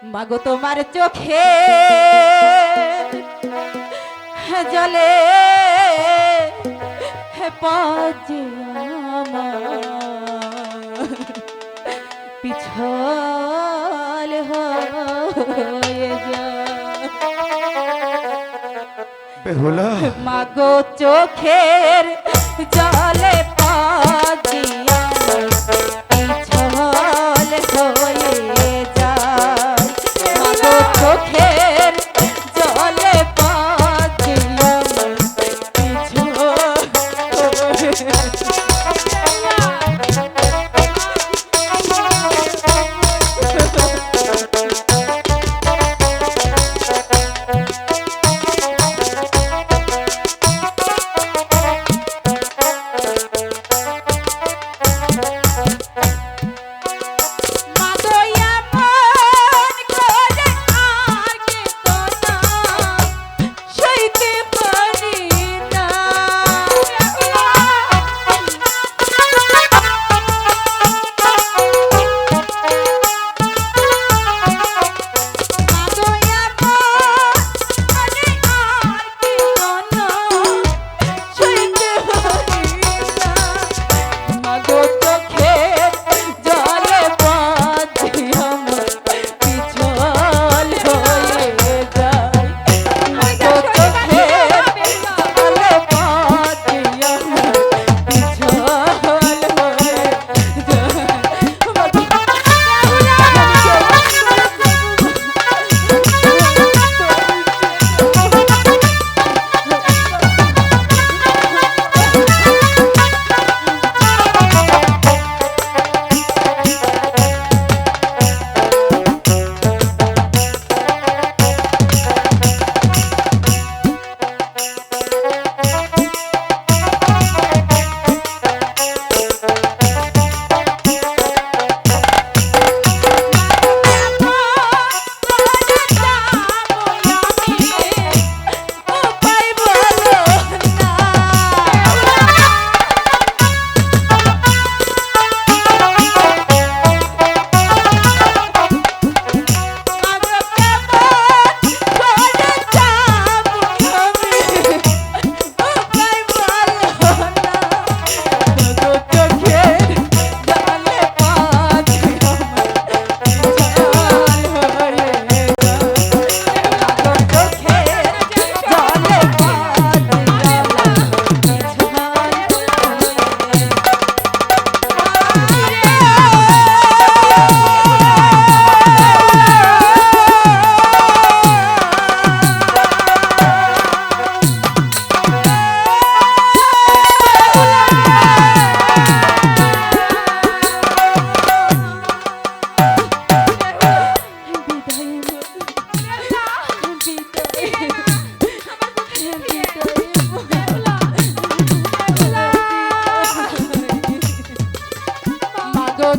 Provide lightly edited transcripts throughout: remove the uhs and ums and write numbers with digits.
মাগো তোমার চোখে জলে পাজে আমার পিছল হয়ে যায় বেহুলা মাগো চোখের জলে পাজে আমার পিছল হয়ে যায় মাগো চোখের জলে পাজে আমার পিছল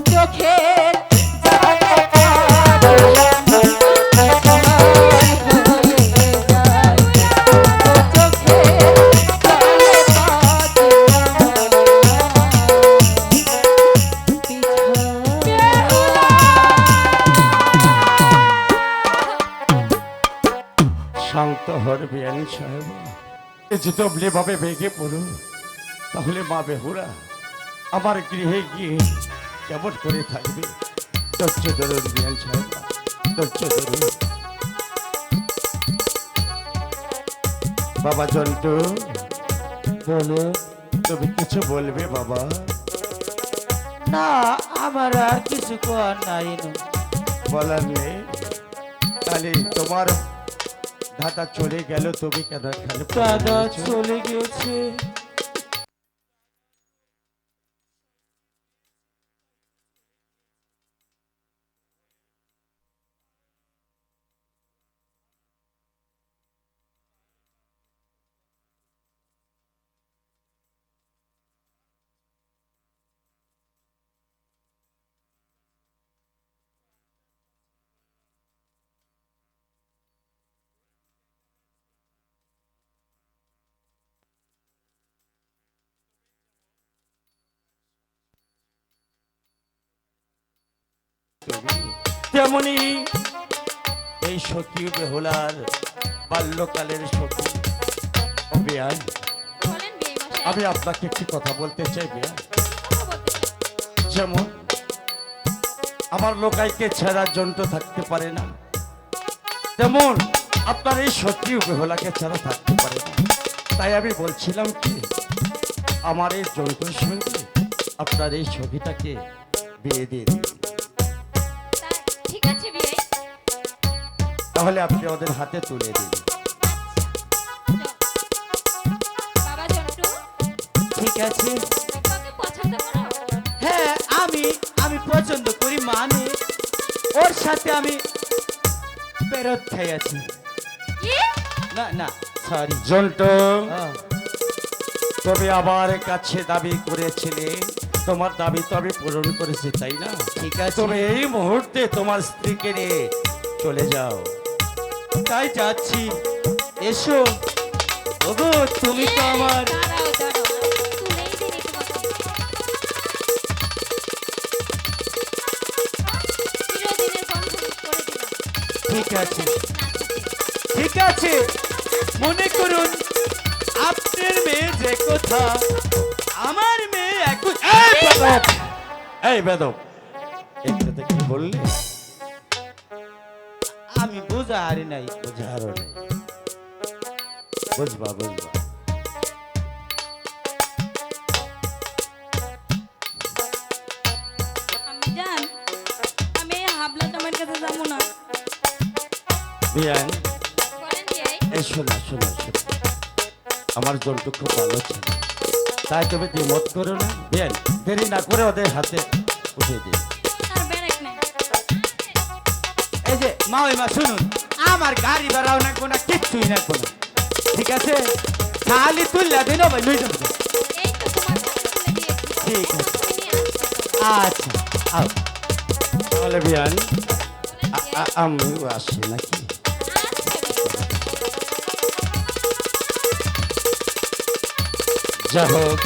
চোখের শান্ত হর বিয়ান সাহেব যদি ভাবে ভেঙে পড়ো তাহলে মা বেহুরা আমার গৃহে গিয়ে কেমন করে থাকবে ধৈর্য ধরুন বিয়ান সাহেব ধৈর্য ধরুন বাবা জন্টু বলো তুমি কিছু বলবে বাবা না আমার আর কিছু করার নাই না। বলার নেই তাহলে তোমার দাদা চলে গেল তুমি কেন এখানে পড়ে দাদা রয়েছো? চলে গিয়েছে তুমি তেমনি এই সখী বেহুলার বাল্যকালের সখী ও বিয়ান, বলেন বিয়ে মশাই। আমি আপনাকে একটি কথা বলতে চাই বিয়ান। কথা বলতে চাই। যেমন আমার লোকাইকে ছেঁড়া জন্টু থাকতে পারে না, তেমন আপনার এই সত্যি বেহুলাকে ছাড়া থাকতে পারে না। তাই আমি বলছিলাম কি, আমার এই জন্তুর সঙ্গে আপনার এই সখীটাকে বিয়ে দিয়ে দিন। তা ঠিক আছে বিয়ে। তাহলে আপনি ওদের হাতে তুলে দিন। বাবা জন্টু, ঠিক আছে। ওকে পছন্দ করো? হ্যাঁ, আমি আমি পছন্দ করি, মানে ওর সাথে আমি পেরত খাই আছি। কি? না না, সরি। জন্টু, তবে আবার কাছে দাবি করেছিলে, তোমার দাবি তো আমি পূরণ করেছি, তাই না? ঠিক আছে, তবে এই মুহূর্তে তোমার স্ত্রীকে নিয়ে চলে যাও। তাই যাচ্ছি। এসো। ওগো, তুমি তো আমার দাঁড়াও দাঁড়াও, তুলেই দিন তোমাকে। চিরদিনের বন্ধন করে দিলাম। ঠিক আছে, নাচতে। ঠিক আছে। মনে করুন আপনার মেয়ে যে কথা, আমার মেয়ে এখন। এই বেদব, এই বেদব, এটাতে কি বললে? আমি বুঝা হারি নাই। বুঝারও নেই, বুঝবা বুঝবা। আমি জান, আমি এই হাবলা জামাইয়ের কাছে যাবো না। বিয়ান, বলেন বিয়ে। এই শোনা শোনা শোনা, আমার জন্টু খুব ভালো ছিল, তাই তুমি দ্বিমত করো না। বিয়ান, দেরি না করে ওদের হাতে উঠিয়ে দিন। আর ব্যারেক নাই। এই যে মা, ওই মা শুনুন, আমার গাড়ি ভাড়াও না কোনো, কিচ্ছুই না কোনো। ঠিক আছে, খালি তুললা দিন ভাই, লই যাবো। এই তো তোমার কাছে তুলে দিয়েছি। ঠিক আছে, তুমি নিয়ে আসতে পারো। আচ্ছা, আও। তাহলে বিয়ান, বলেন বিয়ে। আমিও আসি নাকি? আচ্ছা বিয়ে। যা হোক,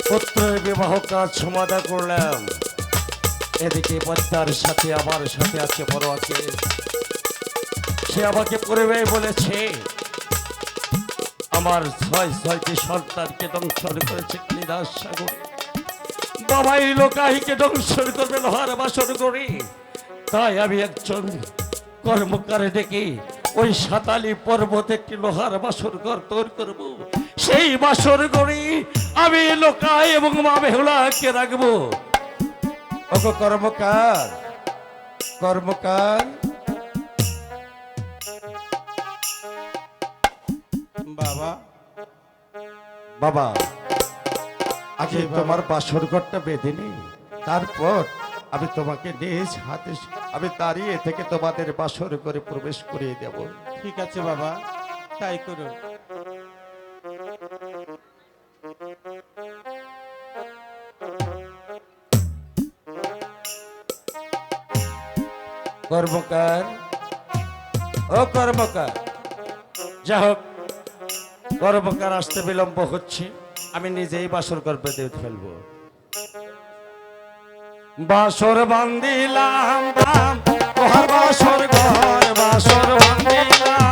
পুত্রের বিবাহ কাজ সমাধা করলাম। এদিকে পদ্মার সাথে আমার সাথে আছে বড় আছে, সে আমাকে পূর্বে বলেছে আমার ছয়টি সন্তানকে ধ্বংসন করেছে লীলার সাগরে, বাবাই লোকাহিকে ধ্বংসন করবে লোহার বাসন করে। তাই আমি একজন কর্মকার ডেকে ওই সাতালি পর্বতে একটি লোহার বাসর ঘর তৈরি করবো। সেই বাসর ঘরে আমি লোকাই এবং মা বেহুলাকে রাখবো। ওগো কর্মকার, কর্মকার, বাবা, বাবা, আগে তোমার বাসর ঘরটা বেঁধে নি, তারপর আমি তোমাকে নিজ হাতে আমি দাঁড়িয়ে থেকে তোমাদের বাসর ঘরে প্রবেশ করিয়ে দেব। ঠিক আছে বাবা, তাই করুন। কর্মকার, ও কর্মকার, যা হোক, কর্মকার আসতে বিলম্ব হচ্ছে, আমি নিজেই বাসর ঘর বেঁধে ফেলবো। বাসর বান্দিলাম বাম, তোহার বাসর ঘর, বাসর বান্দিলাম।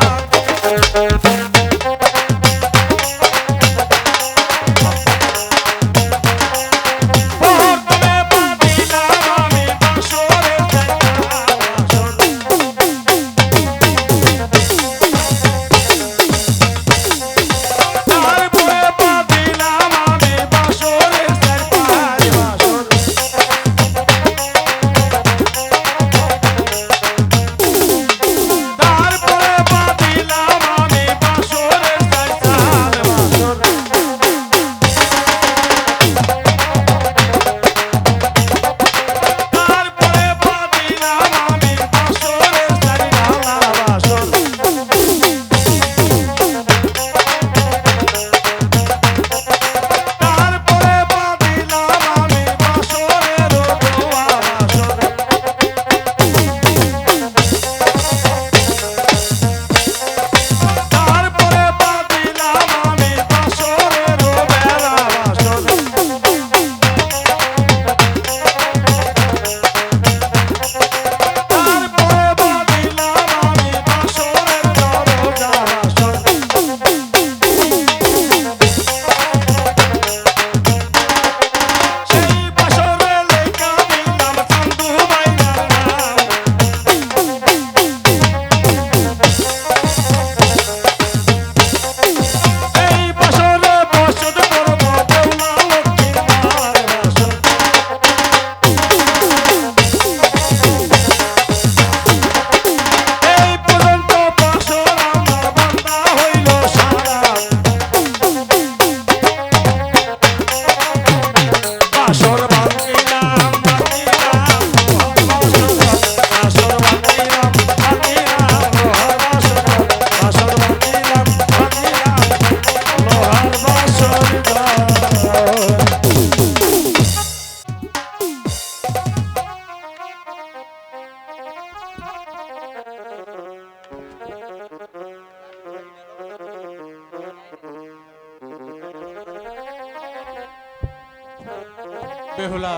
বেহুলা,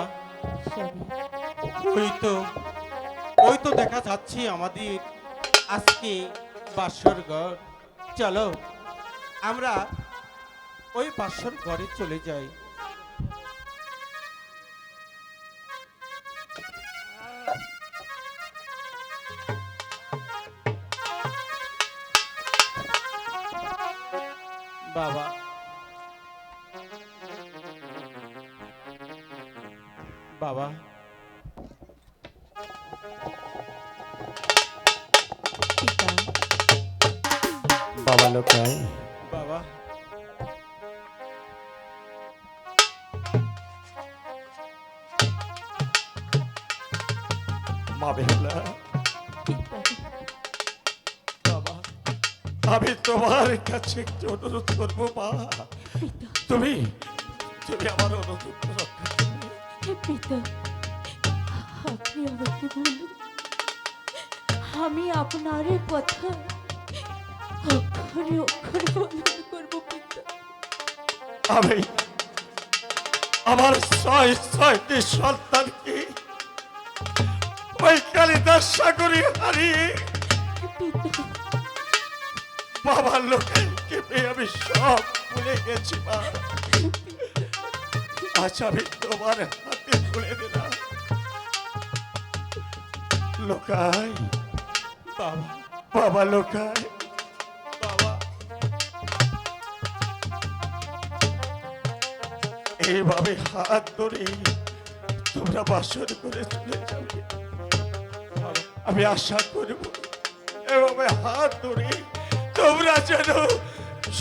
স্বামী, ওই তো দেখা যাচ্ছে আমাদের আজকে বাসর ঘর। চলো আমরা ওই বাসর ঘরে চলে যাই। বাবা, বাবা, পিতা, বাবা লোকাই, বাবা, মা বেহুলা, পিতা, বাবা, আমি তোমার কাছে একটু অনুরোধ করবো মা, পিতা, তুমি তুমি আমার অনুরোধ রক্ষা করবে। পিতা, আপনি আমাকে বলুন, আমি আপনার কথা অক্ষরে অক্ষরে পালন করবো পিতা। আমি আমার ছয়টি সন্তানকে ওই কালিদাস সাগরে হারিয়ে পিতা, বাবার লোককে পেয়ে আমি সব ভুলে গেছি মা। আজ আমি তোমার হাতে তুলে দিলাম লোকাই, বাবা, বাবা লোকাই, বাবা, এইভাবে হাত ধরে তোমরা বাসর করে চলে যাবে। আমি আশা করব এভাবে হাত ধরে তোমরা যেন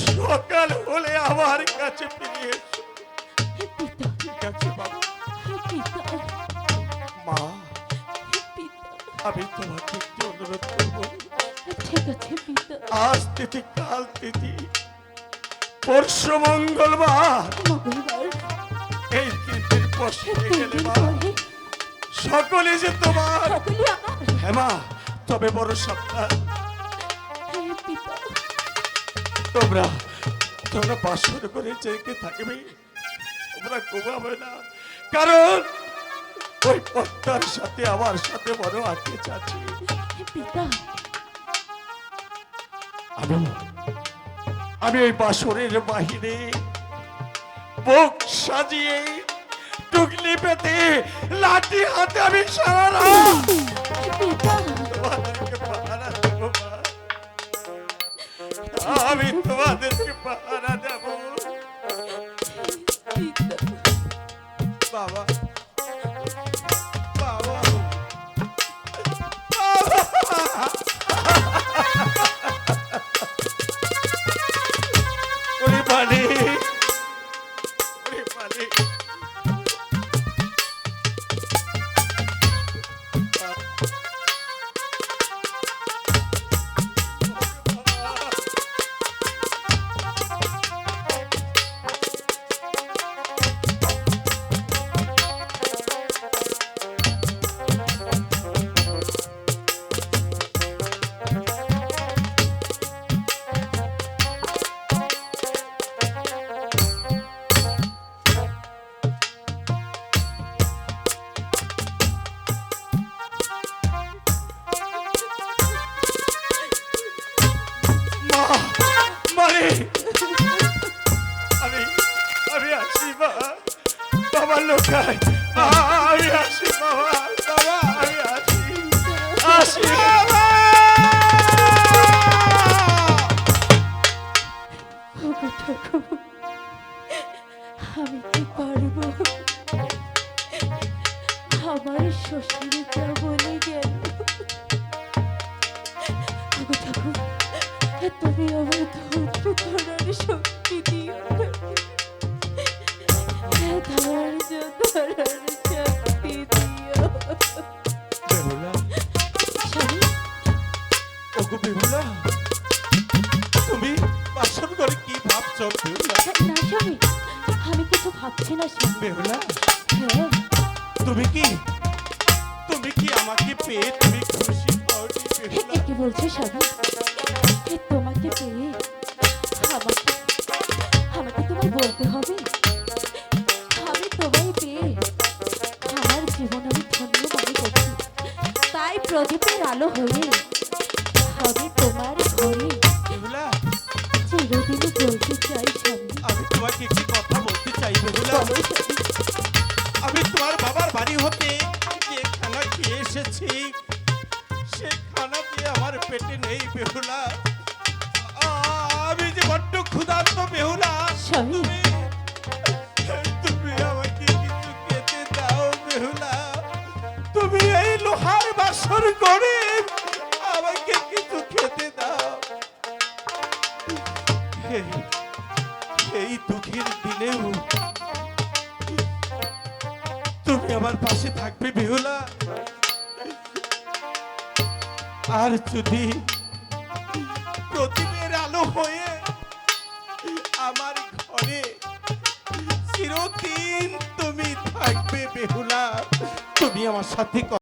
সকাল হলে আমার কাছে ফিরে এসো। পিতা, ঠিক আছে বাবা? পিতা, মা, পিতা, আমি তোমাকে একটু অনুরোধ করবো, ঠিক আছে পিতা। আজ তিথি কাল তিথি, পরশু মঙ্গলবার, মঙ্গলবার এই তিথির পশে গেলে 3 দিন মা পরে সকলে যে তোমার। সকলে আমার। হ্যাঁ মা, তবে বড় সাবধান, পিতা, তোমরা তোমরা বাসর করে জেগে থাকবে, তোমরা ঘুমাবে না, কারণ ওই পদ্মার সাথে আমার সাথে বড় আঁকে চাচ্ছি। পিতা, আমি ওই বাসরের বাহিরে বুক সাজিয়ে টুকলি পেতে লাঠি হাতে আমি সারা রাত পিতা, তোমাদেরকে পাহারা দেব মা। আমি তোমাদেরকে পাহারা দেব। পিতা, বাবা, বাবা, ওরে পানি, ওরে পানি। মা, মারে, আমি আসি মা, বাবা লোকাই, আমি আসি বাবা, বাবা আমি আসি, আসি বাবা। ওগো ঠাকুর, আমি কি পারবো? আমার শ্বশুর যা বলে গেল। ওগো ঠাকুর, তুমি আমার ধৈর্য ধরার শক্তি দিও, ধৈর্য ধরার শক্তি দিও। বেহুলা, স্বামী, ওগো বেহুলা, তুমি বাসর ঘরে কি ভাবছো বেহুলা? না স্বামী, আমি কিছু ভাবছি না স্বামী। বেহুলা, হ্যাঁ, তুমি কি আমাকে পেয়ে তুমি খুশি হওনি বেহুলা? কি বলছো স্বামী? তোমাকে পেয়ে আমাকে আমাকে তোমায় বলতে হবে, আমি তোমায় পেয়ে প্রদীপের আলো হয়ে আমি তোমার ঘরে বেহুলা চিরদিনই বলতে চাই স্বামী। আমি তোমাকে একটি কথা বলতে চাই বেহুলা বলো স্বামী। আমি তোমার বাবার বাড়ি হতে যে খানা খেয়ে এসেছি সে খানা দিয়ে আমার পেটে নেই বেহুলা আমি যে বড্ড ক্ষুধার্ত বেহুলা স্বামী তুমি আমাকে কিছু খেতে দাও বেহুলা তুমি এই লোহার বাসর করে আমাকে কিছু খেতে দাও এই দুঃখের দিনেও তুমি আমার পাশে থাকবে বেহুলা আর যদি প্রদীপের আলো হয়ে আমার ঘরে চিরদিন তুমি থাকবে বেহুলা তুমি আমার সাথে